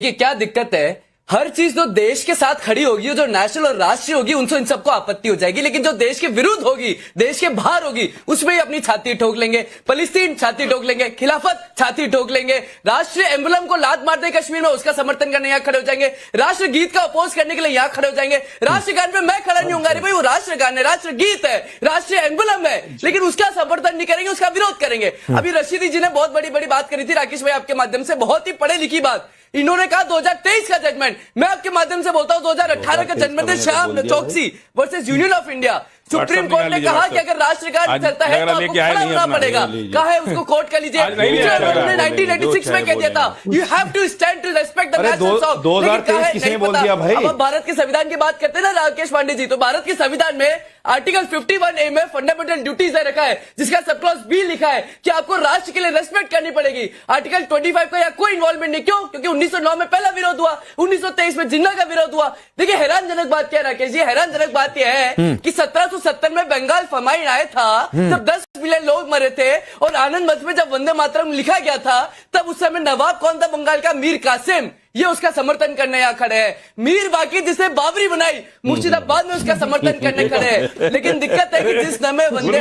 ये क्या दिक्कत है, हर चीज तो देश के साथ खड़ी होगी, जो नेशनल और राष्ट्रीय होगी उनसे इन सबको आपत्ति हो जाएगी, लेकिन जो देश के विरुद्ध होगी, देश के बाहर होगी, उसमें ही अपनी छाती ठोक लेंगे। फलस्तीन छाती ठोक लेंगे, खिलाफत छाती ठोक लेंगे, राष्ट्रीय एम्बलम को लात मार दे कश्मीर में उसका समर्थन करने यहाँ खड़े हो जाएंगे, राष्ट्र गीत का अपोज करने के लिए यहाँ खड़े हो जाएंगे। राष्ट्रगान पे मैं खड़ा नहीं होऊंगा, अरे भाई वो राष्ट्रगान है, राष्ट्र गीत है, राष्ट्रीय एम्बलम है, लेकिन उसका समर्थन नहीं करेंगे, उसका विरोध करेंगे। अभी रशीदी जी ने बहुत बड़ी बड़ी बात करी थी, राकेश भाई आपके माध्यम से, बहुत ही पढ़े लिखी बात। इन्होंने कहा 2023 का जजमेंट, मैं आपके माध्यम से बोलता हूं 2018 का जजमेंट है शाह चौकसी versus union of India. Supreme court ने कहा कि अगर राष्ट्रगान चलता है तो आपको खड़ा होना पड़ेगा। कहा है उसको कोर्ट का लीजिए। 1986 में कह दिया था you have to stand to respect the national song. 2023 किसने बोल दिया भाई? अब भारत के संविधान की बात करते हैं ना राकेश पांडे जी, तो भारत के संविधान में आर्टिकल 51A में फंडामेंटल ड्यूटीज है रखा है, जिसका सब क्लॉज बी लिखा है कि आपको राष्ट्र के लिए रेस्पेक्ट करनी पड़ेगी। आर्टिकल 25 का या कोई इन्वॉल्वमेंट नहीं, क्यों? क्योंकि 1909 में पहला विरोध हुआ, 1923 में जिन्ना का विरोध हुआ। देखिए हैरानजनक बात क्या है राकेश जी, हैरानजनक बात यह है कि 1770 में बंगाल फमाइन आया था, तब 10 मिलियन लोग मरे थे, और आनंद मंच में जब वंदे मातरम लिखा गया था तब उस समय नवाब कौन था बंगाल का? मीर कासिम। ये उसका समर्थन करने यहाँ खड़े हैं। मीर बाकी जिसने बाबरी बनाई मुर्शिदाबाद में उसका समर्थन करने खड़े हैं। लेकिन दिक्कत है कि जिस नमे वंदे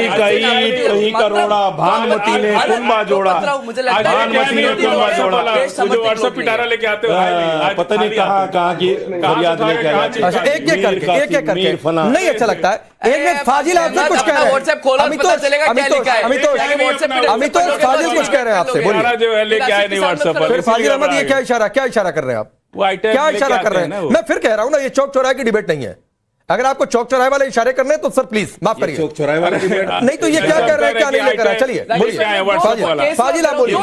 कहीं करोड़ा भानुमति ने कुंभा जोड़ा, मुझे लगता है व्हाट्सएप पिटारा लेके आते हो, पता नहीं कहाँ की फरियाद लेके आया। एक करके नहीं अच्छा लगता है। एक फाजिल आपसे कुछ कह रहे हैं, अमितोष फाजिल कुछ कह रहे हैं आपसे, बोलिए। जो है लेके आए नहीं व्हाट्सएप पर। फाजिल अहमद ये क्या इशारा कर रहे हैं आप? क्या इशारा कर रहे हैं? मैं फिर कह रहा हूं ना, ये चौक चौराहे की डिबेट नहीं है। अगर आपको चौक चौराहे वाले इशारे करने हैं तो सर प्लीज माफ करिए। चौक चौराहे वाले डिबेट नहीं तो ये क्या कर रहे हैं, क्या नहीं लेकर आए? चलिए बोलिए फाजिल, आप बोलिए।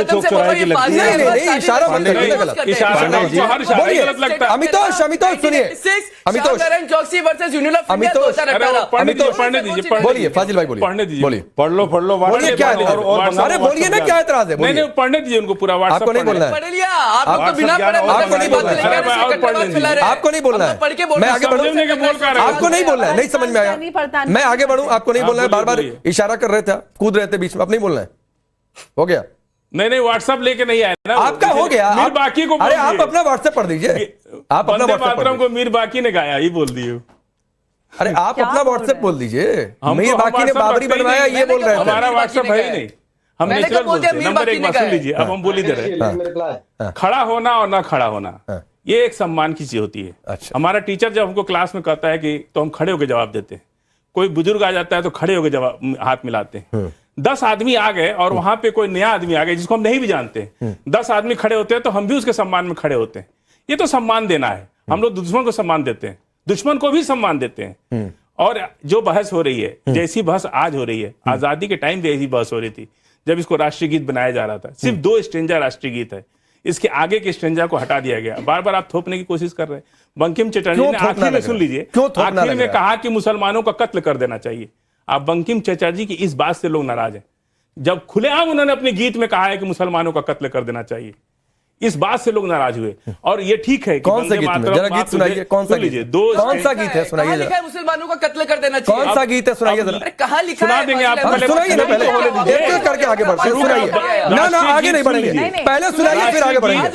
चौक चौराहे की लगती है। नहीं इशारा बंद करिए, गलत बोलिए। अमितोष सुनिए, बोलिए फाजिल भाई, बोलिए पढ़ लो बोलिए क्या है? अरे बोलिए ना, क्या एतराज है? नहीं पढ़ने दीजिए उनको पूरा व्हाट्सएप। आपको नहीं बोलना है, आपको नहीं बोलना है। मैं आगे बढ़ूं, आपको नहीं बोलना है, नहीं समझ में आया। मैं आगे बढ़ूं, आपको नहीं बोलना है। बार बार इशारा कर रहे थे, कूद रहे थे बीच में, अब नहीं बोलना है। हो गया? नहीं व्हाट्सएप लेके नहीं आए ना, आपका हो गया। मीर बाकी को अरे आप अपना व्हाट्सएप पढ़ दीजिए, आप अपना व्हाट्सएप को मीर बाकी ने गाया, ही बोल दिए। अरे आप अपना व्हाट्सएप बोल दीजिए। मीर बाकी ने बाबरी बनवाया, ये बोल रहे हैं। हमारा व्हाट्सएप है ही नहीं, हम नेचुरल बोलते हैं। नंबर एक बात सुन लीजिए, अब हम बोल ही दे रहे हैं। खड़ा होना और ना खड़ा होना, ये एक सम्मान की चीज होती है। अच्छा। हमारा टीचर जब हमको क्लास में कहता है कि तो हम खड़े होकर जवाब देते हैं। कोई बुजुर्ग आ जाता है तो खड़े होकर जवाब हाथ मिलाते हैं। 10 आदमी आ गए और वहां पे कोई नया आदमी आ गया जिसको हम नहीं भी जानते, 10 आदमी खड़े होते हैं तो हम भी उसके सम्मान में खड़े होते हैं। ये तो सम्मान देना है। हम लोग दुश्मन को सम्मान देते हैं, दुश्मन को भी सम्मान देते हैं। और जो बहस हो रही है, जैसी बहस आज हो रही है, आजादी के टाइम भी ऐसी बहस हो रही थी जब इसको राष्ट्रीय गीत बनाया जा रहा था। सिर्फ 2 स्ट्रेंजा राष्ट्रीय गीत है, इसके आगे के स्ट्रेंजा को हटा दिया गया। बार बार आप थोपने की कोशिश कर रहे हैं। बंकिम चटर्जी ने आखिर में, सुन लीजिए, आखिर में कहा कि मुसलमानों का कत्ल कर देना चाहिए। आप बंकिम चटर्जी की इस बात से लोग नाराज हैं, जब खुलेआम उन्होंने अपने गीत में कहा है कि मुसलमानों का कत्ल कर देना चाहिए। इस बात से लोग नाराज हुए। और ये ठीक है कि कौन सा गीत में? जरा गीत सुनाइए, कौन सा गीत? कौन सा गीत है, सुनाइए जरा। मुसलमानों का कत्ल कर देना चाहिए, कौन सा गीत है, सुनाइए जरा। कहाँ लिखा है? सुना देंगे आप, सुनाइए ना, पहले एक एक करके आगे बढ़ते हैं। सुनाइए ना, आगे नहीं बढ़ेंगे, पहले सुनाइए फिर आगे बढ़ेंगे।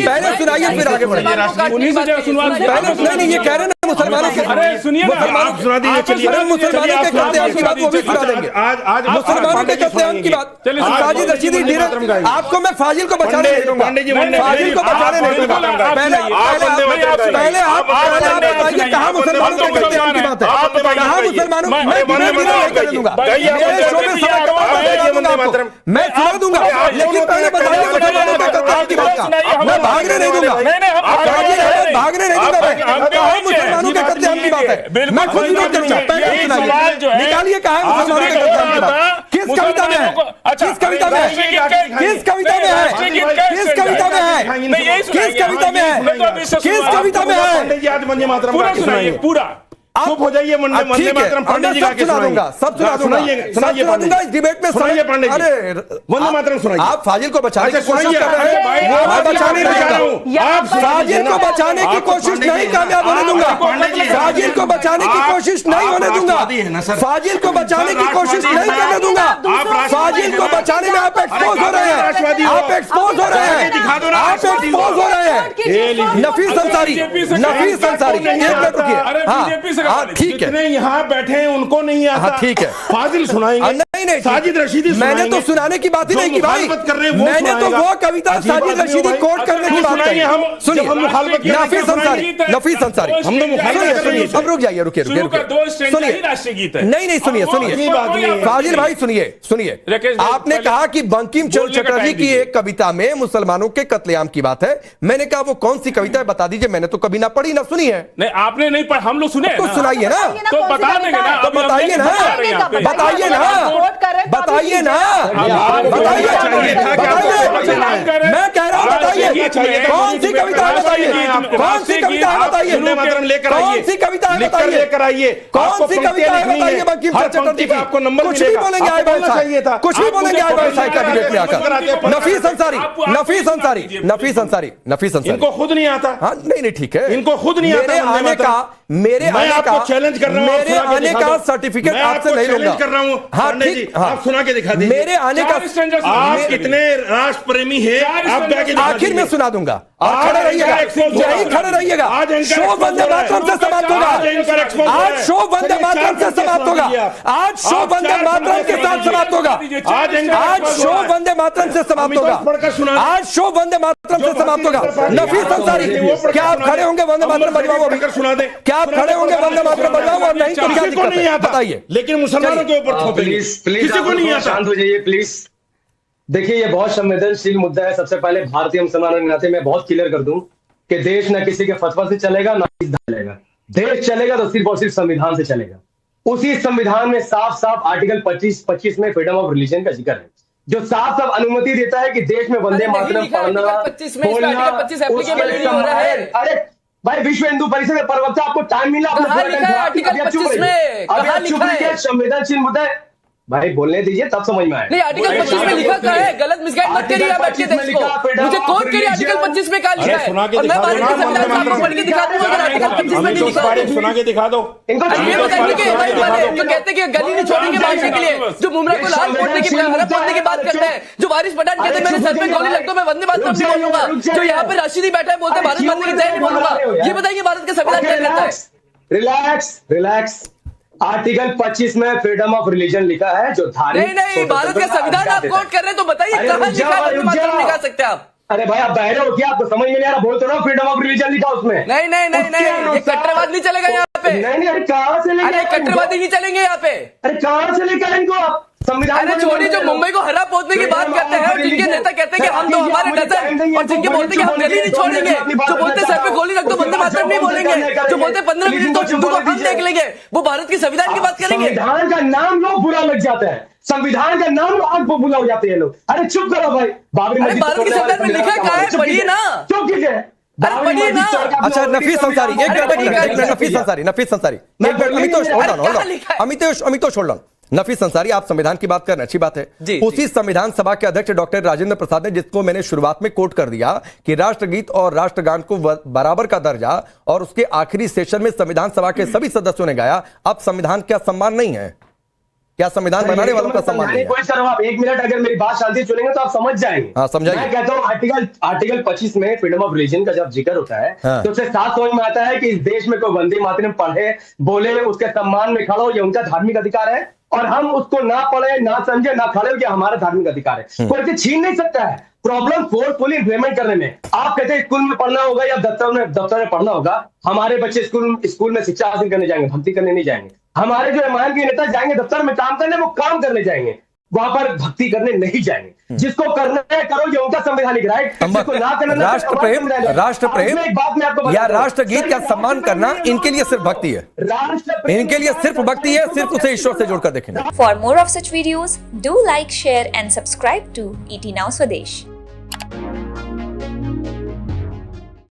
पहले सुनाइए फिर आगे बढ़ेंगे। पहले नहीं, ये कह रहे हैं ना मुसलमानों के, अरे सुनिए आप सुना दीजिए। चलिए मुसलमानों के कत्लेआम की बात वो भी सुना देंगे। आज मुसलमानों के कत्लेआम की बात। साजिद रशीदी धीरे, आपको मैं फाजिल को बचाने नहीं दूंगा, फाजिल को बचाने नहीं दूंगा। पहले आप बताइए कहाँ मुसलमानों के कत्लेआम की बात है? कहाँ मुसलमानों? मैं दूंगा, मैं सुना दूंगा, लेकिन पहले बताइए मुसलमानों के कत्लेआम की बात का। मैं भागने नहीं दूंगा, भागने नहीं दूंगा। मुसलमानों के कत्लेआम की बात है, मैं खुद नोट करूंगा। पहले सुनाइए, निकालिए कहाँ है मुसलमानों के कत्लेआम की बात? किस कविता में है? किस कविता में है? किस कविता में है? किस कविता में है? किस कविता में है? किस कविता में है? पूरा सुनाइए, पूरा चुप हो जाइए, वंदे ठीक है, मातरम पांडे जी मैं गा सब के सुना दूंगा, सब सुना दूंगा, सुनाइए पांडे जी, इस डिबेट में सुनाइए पांडे जी, अरे वंदे मातरम सुनाइए। आप फाजिल को बचाने की अच्छा, कोशिश सुनाइए, कर रहे भाई, हैं, वो मैं बचाने नहीं बचा रहा दूंगा। हूं। आप फाजिल को बचाने की कोशिश नहीं कामयाब होने दूंगा, फाजिल को बचाने की कोशिश नहीं होने दूंगा, फाजिल को बचाने की कोशिश नहीं करने दूंगा, फाजिल को बचाने में आप एक्सपोज हो रहे हैं, आप एक्सपोज हो रहे हैं, आप एक्सपोज हो रहे हैं। नफीस अंसारी, नफीस अंसारी, एक मिनट रुकिए। हाँ ठीक है, जितने यहाँ बैठे हैं उनको नहीं आता। हाँ ठीक है, फाजिल सुनाएंगे। नहीं साजिद रशीदी मैंने तो सुनाने की बात ही नहीं की भाई, मैंने तो वो कविता साजिद रशीदी कोट करने की बात कही। सुनिए नफीस अंसारी, नफीस अंसारी, हम तो मुखालिफ सुनिए, अब रुक जाइए, रुकिए सुनिए, नहीं सुनिए फाजिल भाई, सुनिए आपने कहा कि बंकिम चंद्र चटर्जी की एक कविता में मुसलमानों के कत्लेआम की बात है। मैंने कहा वो कौन सी कविता है बता दीजिए, मैंने तो कभी ना पढ़ी ना सुनी है। नहीं आपने नहीं पढ़ा, हम लोग सुने तो सुनाइए ना, तो बता देंगे ना, तो बताइए ना, बताइए ना, बताइए ना, बताइए, मैं कह रहा हूं बताइए कौन सी कविता है, बताइए कौन सी कविता है, बताइए कौन सी कविता है, बताइए लेकर आइए, कौन सी कविता है, बताइए बंकिम चंद्र चटर्जी की। आपको नंबर कुछ भी बोलेंगे आए बाय साहब, कुछ भी बोलेंगे आए बाय साहब का डिबेट में आकर। नफीस अंसारी, नफीस अंसारी, नफीस अंसारी, नफीस अंसारी, इनको खुद नहीं आता। हाँ नहीं ठीक है, इनको खुद नहीं आता। मेरे आने का चैलेंज कर रहा हूं, मेरे आने का सर्टिफिकेट आपसे नहीं लूंगा। कर रहा हूं। हाँ ठीक, आप सुना के दिखा दीजिए। मेरे आने का आप कितने राष्ट्र प्रेमी है, आप आखिर में सुना दूंगा, खड़े रहिएगा, यही खड़े रहिएगा। शो वंदे मातरम से समाप्त होगा, आज शो वंदे मातरम से समाप्त होगा, आज शो वंदे मातरम के साथ समाप्त होगा, आज शो वंदे मातरम से समाप्त होगा, आज शो वंदे मातरम से समाप्त होगा। नफीस अंसारी, क्या आप खड़े होंगे वंदे मातरम बजवाओ अभी? सुना दे, क्या आप खड़े होंगे वंदे मातरम बजवाओ? और नहीं तो क्या दिक्कत है बताइए। लेकिन मुसलमानों के ऊपर थोपेंगे, किसी को नहीं आता। शांत हो जाइए प्लीज। देखिए ये बहुत संवेदनशील मुद्दा है। सबसे पहले भारतीय मुसलमानों के नाते मैं बहुत क्लियर कर दूं कि देश न किसी के फतवा से चलेगा न चलेगा। देश चलेगा तो सिर्फ और सिर्फ संविधान से चलेगा। उसी संविधान में साफ साफ आर्टिकल 25 में फ्रीडम ऑफ रिलीजन का जिक्र है, जो साफ साफ अनुमति देता है कि देश में वंदे मातरम पढ़ना, बोलना, अरे भाई विश्व हिंदू परिषद में प्रवक्ता आपको टाइम मिला, संवेदनशील मुद्दा है भाई, बोलने दीजिए तब समझ में आए। नहीं आर्टिकल 25 में लिखा क्या है? गलत मिसगाइड मत करिए आप बैठ के देश को। मुझे कोट करिए आर्टिकल 25 में क्या लिखा है, और मैं भारत के संविधान आपको पढ़ के दिखा दूंगा अगर आर्टिकल 25 में नहीं लिखा है। सुना के दिखा दो। इनको ये बताइए कि जो कहते हैं कि गली नहीं छोड़ेंगे भाषा के लिए, जो मुमरा को लाल पोतने की हरा पोतने की बात करते हैं, जो वारिस पठान कहते हैं मेरे सर पे गोली लग तो मैं वंदे मातरम नहीं बोलूंगा, जो यहाँ पे राशिदी बैठा है बोलते भारत माता की जय नहीं बोलूंगा, ये बताइए भारत का संविधान क्या कहता है? रिलैक्स। आर्टिकल 25 में फ्रीडम ऑफ रिलीजन लिखा है, जो धार्मिक नहीं भारत का संविधान आप कोट कर रहे हैं तो बताइए कहां लिखा है? मातरम निकाल सकते हैं आप? अरे भाई आप बहरे हो क्या? आपको समझ में नहीं आ रहा? बोल तो रहा हूं फ्रीडम ऑफ रिलीजन लिखा उसमें। नहीं ये कट्टरवाद नहीं चलेगा यहाँ पे। नहीं अरे कहां से लेकर, अरे कट्टरवादी नहीं चलेंगे यहाँ पे। अरे कहां से लेकर इनको आप संविधान? अरे छोड़िए, जो मुंबई को हरा पोतने की बात करते हैं, जिनके नेता कहते हैं कि हम तो हमारे नजर, और जिनके बोलते हैं कि हम गली नहीं छोड़ेंगे, जो बोलते हैं सर पे गोली रख दो वंदे मातरम नहीं बोलेंगे, जो बोलते हैं 15 मिनट तो हिंदू को हम देख लेंगे, वो भारत के संविधान की बात करेंगे। संविधान का नाम लोग बुरा लग जाता है, संविधान का नाम आग को बुला हो जाते हैं लोग। अरे चुप करो भाई, बाबरी मस्जिद भारत के संविधान में लिखा क्या है? पढ़िए ना, चुप कीजिए। पढ़िए ना। अच्छा नफीस अंसारी, एक minute Nafees Ansari, Amitosh hold on. Nafees Ansari, आप संविधान की बात कर रहे हैं, अच्छी बात है। उसी संविधान सभा के अध्यक्ष डॉक्टर राजेंद्र प्रसाद ने, जिसको मैंने शुरुआत में कोट कर दिया कि राष्ट्रगीत और राष्ट्रगान को बराबर का दर्जा, और उसके आखिरी सेशन में संविधान सभा के सभी सदस्यों ने गाया। अब संविधान क्या सम्मान नहीं है? क्या संविधान बनाने वालों का सम्मान नहीं है? कोई सर आप एक मिनट अगर मेरी बात शांति सुनेंगे तो आप समझ जाएंगे। हाँ समझाइए। मैं कहता हूँ आर्टिकल 25 में फ्रीडम ऑफ रिलीजन का जब जिक्र होता है तो उससे साफ समझ में आता है कि इस देश में कोई वंदे मातरम पढ़े, बोले, उसके सम्मान में खड़ा हो, ये उनका धार्मिक अधिकार है, और हम उसको ना पढ़े, ना समझे, ना खड़े हो, ये हमारा धार्मिक अधिकार है। कोई इसे छीन नहीं सकता है। प्रॉब्लम फोर्सफुली इम्प्लीमेंट करने में। आप कहते हैं स्कूल में पढ़ना होगा या दफ्तर में पढ़ना होगा। हमारे बच्चे स्कूल में शिक्षा हासिल करने जाएंगे, भक्ति करने नहीं जाएंगे। हमारे जो एमआईएम के नेता जाएंगे दफ्तर में काम करने, वो काम करने जाएंगे, वहां पर भक्ति करने नहीं जाएंगे। जिसको करना है करो, ये उनका संवैधानिक राइट। जिसको ना करना, राष्ट्र प्रेम या राष्ट्रगीत का सम्मान करना इनके लिए सिर्फ भक्ति है, इनके लिए सिर्फ भक्ति है, सिर्फ उसे ईश्वर से जोड़कर देखेंगे। For more of such videos, do like, share and subscribe to ET Now Swadesh.